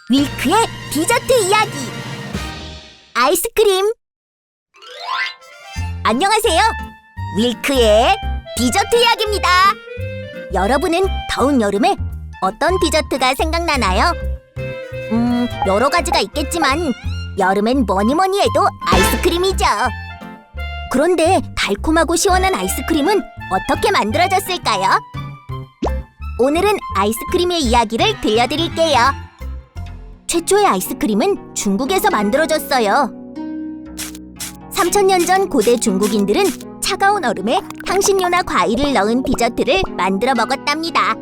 윌크의 디저트 이야기. 아이스크림. 안녕하세요. 윌크의 디저트 이야기입니다. 여러분은 더운 여름에 어떤 디저트가 생각나나요? 여러 가지가 있겠지만 여름엔 뭐니 해도 아이스크림이죠. 그런데 달콤하고 시원한 아이스크림은 어떻게 만들어졌을까요? 오늘은 아이스크림의 이야기를 들려드릴게요. 최초의 아이스크림은 중국에서 만들어졌어요. 3000년 전 고대 중국인들은 차가운 얼음에 향신료나 과일을 넣은 디저트를 만들어 먹었답니다.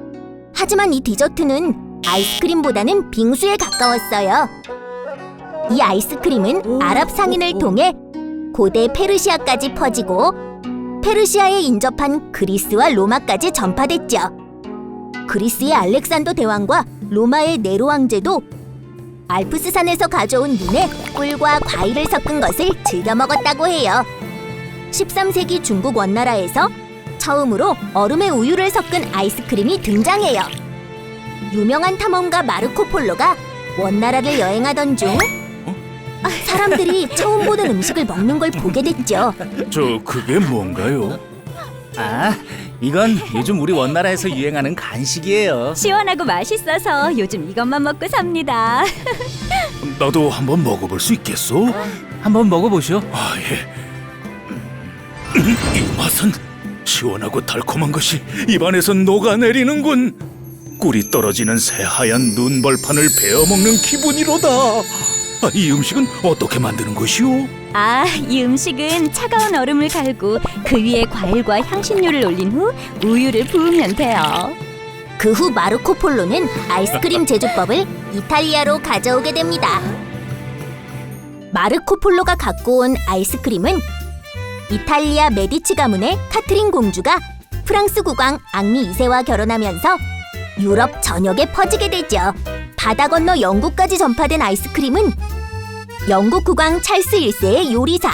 하지만 이 디저트는 아이스크림보다는 빙수에 가까웠어요. 이 아이스크림은 아랍 상인을 통해 고대 페르시아까지 퍼지고 페르시아에 인접한 그리스와 로마까지 전파됐죠. 그리스의 알렉산더 대왕과 로마의 네로 황제도 알프스산에서 가져온 눈에 꿀과 과일을 섞은 것을 즐겨 먹었다고 해요. 13세기 중국 원나라에서 처음으로 얼음에 우유를 섞은 아이스크림이 등장해요. 유명한 탐험가 마르코 폴로가 원나라를 여행하던 중 사람들이 처음 보는 음식을 먹는 걸 보게 됐죠. 그게 뭔가요? 이건 요즘 우리 원나라에서 유행하는 간식이에요. 시원하고 맛있어서 요즘 이것만 먹고 삽니다. 나도 한번 먹어볼 수 있겠소? 한번 먹어보시오. 예. 이 맛은 시원하고 달콤한 것이 입안에서 녹아내리는군. 꿀이 떨어지는 새하얀 눈벌판을 베어먹는 기분이로다. 이 음식은 어떻게 만드는 것이오? 이 음식은 차가운 얼음을 갈고 그 위에 과일과 향신료를 올린 후 우유를 부으면 돼요. 그 후 마르코 폴로는 아이스크림 제조법을 이탈리아로 가져오게 됩니다. 마르코 폴로가 갖고 온 아이스크림은 이탈리아 메디치 가문의 카트린 공주가 프랑스 국왕 앙리 2세와 결혼하면서 유럽 전역에 퍼지게 되죠. 바다 건너 영국까지 전파된 아이스크림은 영국 국왕 찰스 1세의 요리사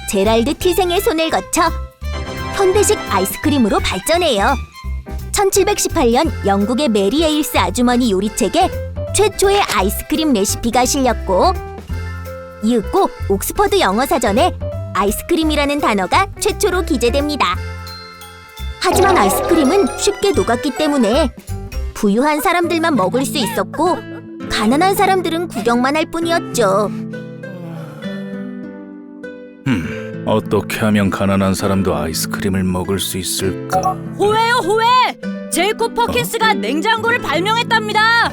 제랄드 티생의 손을 거쳐 현대식 아이스크림으로 발전해요. 1718년 영국의 메리 에일스 아주머니 요리책에 최초의 아이스크림 레시피가 실렸고 이윽고 옥스퍼드 영어사전에 아이스크림이라는 단어가 최초로 기재됩니다. 하지만 아이스크림은 쉽게 녹았기 때문에 부유한 사람들만 먹을 수 있었고 가난한 사람들은 구경만 할 뿐이었죠. 어떻게 하면 가난한 사람도 아이스크림을 먹을 수 있을까? 호외요 호외! 제이콥 퍼킨스가 냉장고를 발명했답니다.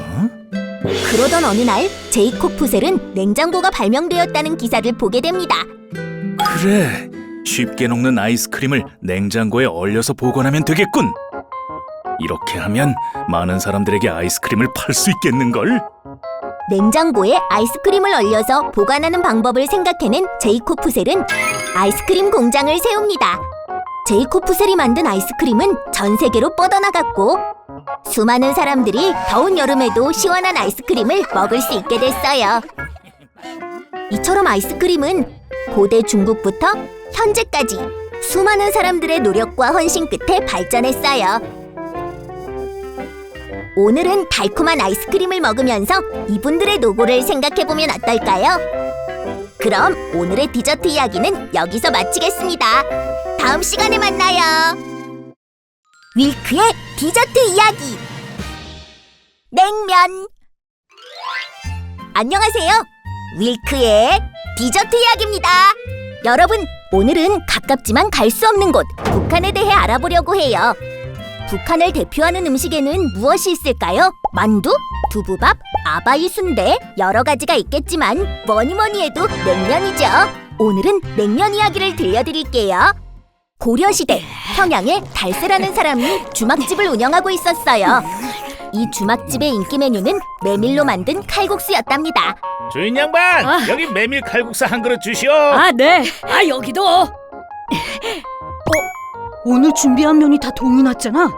그러던 어느 날 제이콥 푸셀은 냉장고가 발명되었다는 기사를 보게 됩니다. 그래, 쉽게 녹는 아이스크림을 냉장고에 얼려서 보관하면 되겠군. 이렇게 하면 많은 사람들에게 아이스크림을 팔 수 있겠는걸? 냉장고에 아이스크림을 얼려서 보관하는 방법을 생각해낸 제이콥 푸셀은 아이스크림 공장을 세웁니다. 제이콥 푸셀이 만든 아이스크림은 전 세계로 뻗어나갔고 수많은 사람들이 더운 여름에도 시원한 아이스크림을 먹을 수 있게 됐어요. 이처럼 아이스크림은 고대 중국부터 현재까지 수많은 사람들의 노력과 헌신 끝에 발전했어요. 오늘은 달콤한 아이스크림을 먹으면서 이분들의 노고를 생각해보면 어떨까요? 그럼 오늘의 디저트 이야기는 여기서 마치겠습니다. 다음 시간에 만나요. 윌크의 디저트 이야기. 냉면. 안녕하세요. 윌크의 디저트 이야기입니다. 여러분, 오늘은 가깝지만 갈 수 없는 곳 북한에 대해 알아보려고 해요. 북한을 대표하는 음식에는 무엇이 있을까요? 만두, 두부밥, 아바이 순대 여러 가지가 있겠지만 뭐니 해도 냉면이죠. 오늘은 냉면 이야기를 들려드릴게요. 고려시대 평양에 달세라는 사람이 주막집을 운영하고 있었어요. 이 주막집의 인기 메뉴는 메밀로 만든 칼국수였답니다. 주인 양반, 여기 메밀 칼국수 한 그릇 주시오. 네. 여기도. 오늘 준비한 면이 다 동이 났잖아.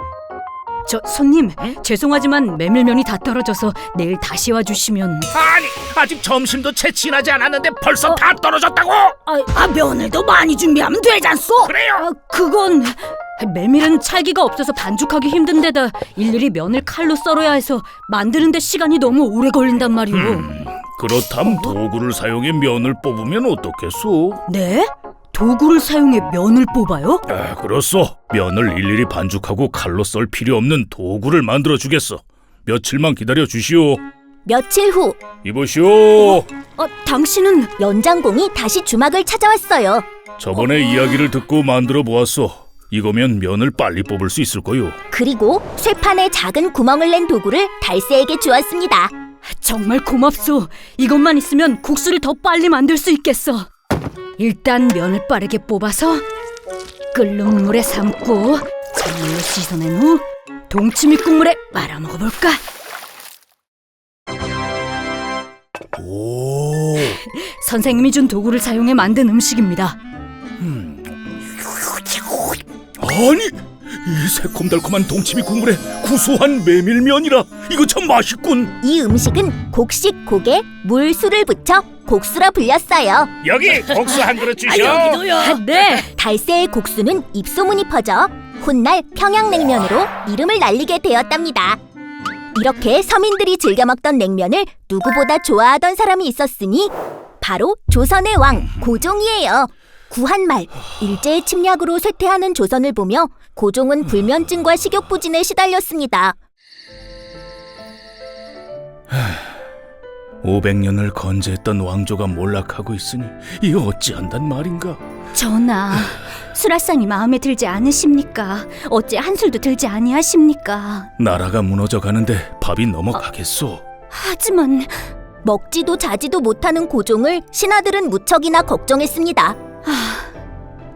손님, 죄송하지만 메밀면이 다 떨어져서 내일 다시 와주시면. 아니, 아직 점심도 채 지나지 않았는데 벌써 다 떨어졌다고? 면을 더 많이 준비하면 되잖소. 그래요? 그건 메밀은 찰기가 없어서 반죽하기 힘든데다 일일이 면을 칼로 썰어야 해서 만드는데 시간이 너무 오래 걸린단 말이오. 그렇담 도구를 사용해 면을 뽑으면 어떻겠소? 네? 도구를 사용해 면을 뽑아요? 아, 그렇소. 면을 일일이 반죽하고 칼로 썰 필요 없는 도구를 만들어 주겠어. 며칠만 기다려 주시오. 며칠 후 이보시오. 당신은 연장공이 다시 주막을 찾아왔어요. 저번에 이야기를 듣고 만들어 보았소. 이거면 면을 빨리 뽑을 수 있을 거요. 그리고 쇠판에 작은 구멍을 낸 도구를 달새에게 주었습니다. 정말 고맙소. 이것만 있으면 국수를 더 빨리 만들 수 있겠어. 일단 면을 빠르게 뽑아서 끓는 물에 삶고 찬물로 씻어낸 후 동치미 국물에 말아 먹어볼까? 오. 선생님이 준 도구를 사용해 만든 음식입니다. 아니, 이 새콤달콤한 동치미 국물에 구수한 메밀면이라 이거 참 맛있군. 이 음식은 곡식 곡에 물, 술을 붙여 곡수라 불렸어요. 여기 국수 한 그릇 주시오. 네. 달새의 곡수는 입소문이 퍼져 훗날 평양냉면으로 이름을 날리게 되었답니다. 이렇게 서민들이 즐겨 먹던 냉면을 누구보다 좋아하던 사람이 있었으니 바로 조선의 왕 고종이에요. 구한말 일제의 침략으로 쇠퇴하는 조선을 보며 고종은 불면증과 식욕부진에 시달렸습니다. 500년을 건재했던 왕조가 몰락하고 있으니 이 어찌한단 말인가. 전하, 수라상이 마음에 들지 않으십니까? 어째 한술도 들지 아니하십니까? 나라가 무너져 가는데 밥이 넘어가겠소. 하지만 먹지도 자지도 못하는 고종을 신하들은 무척이나 걱정했습니다.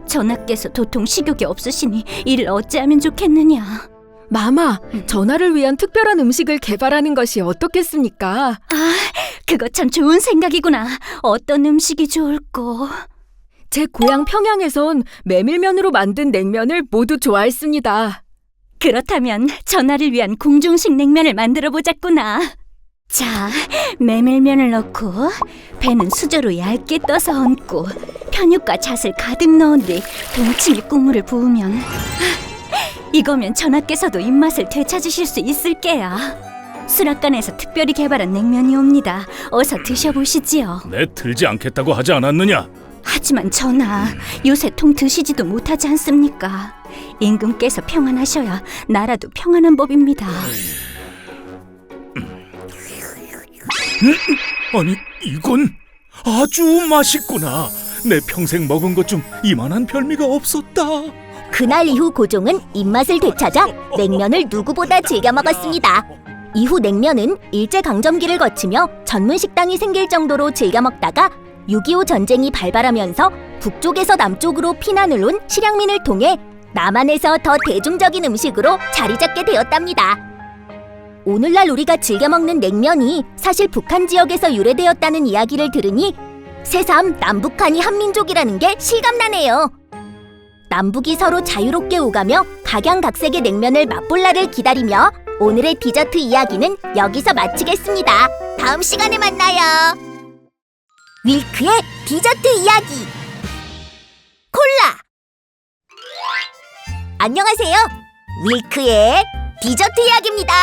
전하께서 도통 식욕이 없으시니 이를 어찌하면 좋겠느냐? 마마, 전하를 위한 특별한 음식을 개발하는 것이 어떻겠습니까? 그거 참 좋은 생각이구나. 어떤 음식이 좋을꼬? 제 고향 평양에선 메밀면으로 만든 냉면을 모두 좋아했습니다. 그렇다면 전하를 위한 궁중식 냉면을 만들어 보자꾸나. 자, 메밀면을 넣고 배는 수저로 얇게 떠서 얹고 편육과 잣을 가득 넣은 뒤 동치미 국물을 부으면 이거면 전하께서도 입맛을 되찾으실 수 있을 게야. 수락관에서 특별히 개발한 냉면이옵니다. 어서 드셔보시지요. 내 들지 않겠다고 하지 않았느냐? 하지만 전하, 요새 통 드시지도 못하지 않습니까? 임금께서 평안하셔야 나라도 평안한 법입니다. 아니, 이건 아주 맛있구나. 내 평생 먹은 것 중 이만한 별미가 없었다. 그날 이후 고종은 입맛을 되찾아 냉면을 누구보다 즐겨 먹었습니다. 이후 냉면은 일제강점기를 거치며 전문 식당이 생길 정도로 즐겨 먹다가 6.25 전쟁이 발발하면서 북쪽에서 남쪽으로 피난을 온 실향민을 통해 남한에서 더 대중적인 음식으로 자리 잡게 되었답니다. 오늘날 우리가 즐겨 먹는 냉면이 사실 북한 지역에서 유래되었다는 이야기를 들으니 새삼 남북한이 한민족이라는 게 실감나네요. 남북이 서로 자유롭게 오가며 각양각색의 냉면을 맛볼 날을 기다리며 오늘의 디저트 이야기는 여기서 마치겠습니다. 다음 시간에 만나요. 윌크의 디저트 이야기. 콜라. 안녕하세요. 윌크의 디저트 이야기입니다.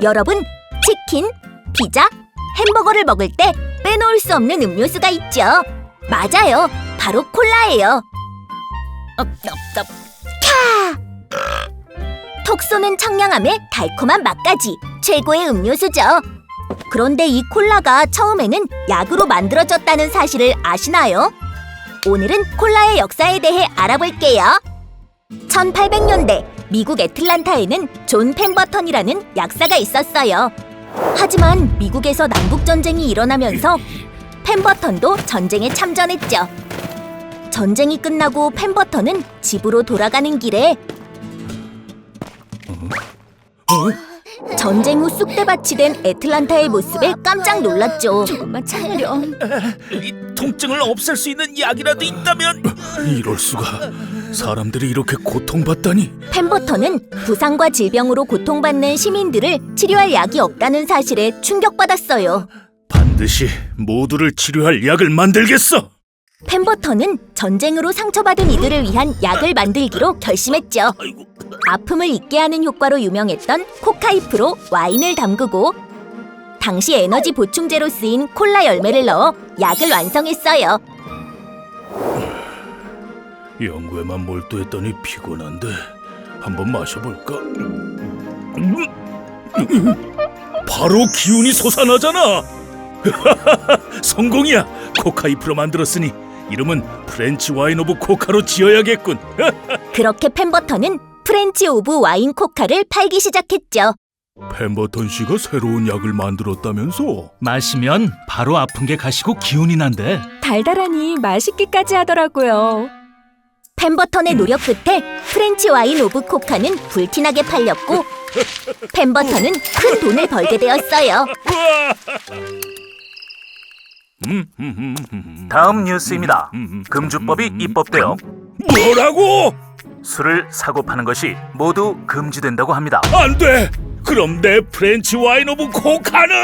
여러분, 치킨, 피자, 햄버거를 먹을 때 빼놓을 수 없는 음료수가 있죠. 맞아요. 바로 콜라예요. 톡 쏘는 청량함에 달콤한 맛까지 최고의 음료수죠. 그런데 이 콜라가 처음에는 약으로 만들어졌다는 사실을 아시나요? 오늘은 콜라의 역사에 대해 알아볼게요. 1800년대 미국 애틀란타에는 존 펜버턴이라는 약사가 있었어요. 하지만 미국에서 남북전쟁이 일어나면서 펜버턴도 전쟁에 참전했죠. 전쟁이 끝나고 펜버턴은 집으로 돌아가는 길에 전쟁 후 쑥대밭이 된 애틀란타의 모습에 깜짝 놀랐죠. 조금만 참으렴. 이 통증을 없앨 수 있는 약이라도 있다면. 이럴 수가. 사람들이 이렇게 고통받다니. 펜버턴은 부상과 질병으로 고통받는 시민들을 치료할 약이 없다는 사실에 충격받았어요. 반드시 모두를 치료할 약을 만들겠어. 펜버턴은 전쟁으로 상처받은 이들을 위한 약을 만들기로 결심했죠. 아픔을 잊게 하는 효과로 유명했던 코카잎으로 와인을 담그고 당시 에너지 보충제로 쓰인 콜라 열매를 넣어 약을 완성했어요. 연구에만 몰두했더니 피곤한데 한번 마셔볼까? 바로 기운이 솟아나잖아. 성공이야. 코카잎으로 만들었으니 이름은 프렌치 와인 오브 코카로 지어야겠군. 그렇게 펜버턴은 프렌치 오브 와인 코카를 팔기 시작했죠. 펜버턴 씨가 새로운 약을 만들었다면서? 마시면 바로 아픈 게 가시고 기운이 난대. 달달하니 맛있기까지 하더라고요. 펜버턴의 노력 끝에 프렌치 와인 오브 코카는 불티나게 팔렸고 펜버턴은 큰 돈을 벌게 되었어요. 다음 뉴스입니다. 금주법이 입법되어 뭐라고? 술을 사고 파는 것이 모두 금지된다고 합니다. 안 돼! 그럼 내 프렌치 와인 오브 코카는!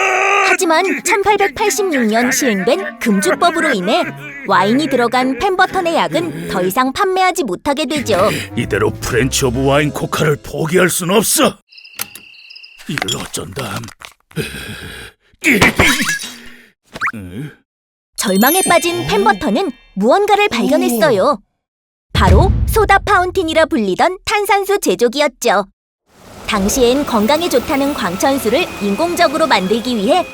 하지만 1886년 시행된 금주법으로 인해 와인이 들어간 펜버턴의 약은 더 이상 판매하지 못하게 되죠. 이대로 프렌치 오브 와인 코카를 포기할 순 없어. 이를 어쩐담. 절망에 빠진 펜버턴은 무언가를 발견했어요. 바로 소다 파운틴이라 불리던 탄산수 제조기였죠. 당시엔 건강에 좋다는 광천수를 인공적으로 만들기 위해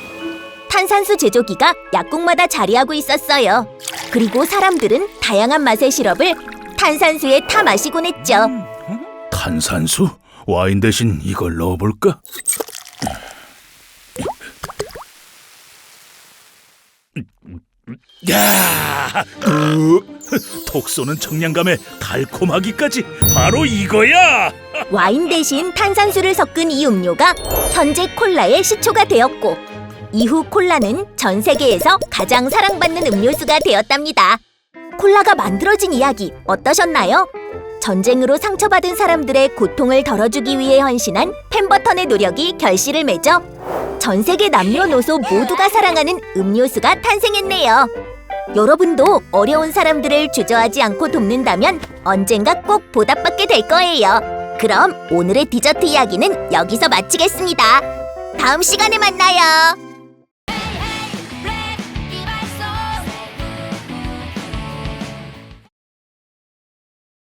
탄산수 제조기가 약국마다 자리하고 있었어요. 그리고 사람들은 다양한 맛의 시럽을 탄산수에 타 마시곤 했죠. 탄산수? 와인 대신 이걸 넣어볼까? 야, 톡 쏘는 청량감에 달콤하기까지 바로 이거야. 와인 대신 탄산수를 섞은 이 음료가 현재 콜라의 시초가 되었고 이후 콜라는 전 세계에서 가장 사랑받는 음료수가 되었답니다. 콜라가 만들어진 이야기 어떠셨나요? 전쟁으로 상처받은 사람들의 고통을 덜어주기 위해 헌신한 펜버턴의 노력이 결실을 맺어 전 세계 남녀노소 모두가 사랑하는 음료수가 탄생했네요. 여러분도 어려운 사람들을 주저하지 않고 돕는다면 언젠가 꼭 보답받게 될 거예요. 그럼 오늘의 디저트 이야기는 여기서 마치겠습니다. 다음 시간에 만나요.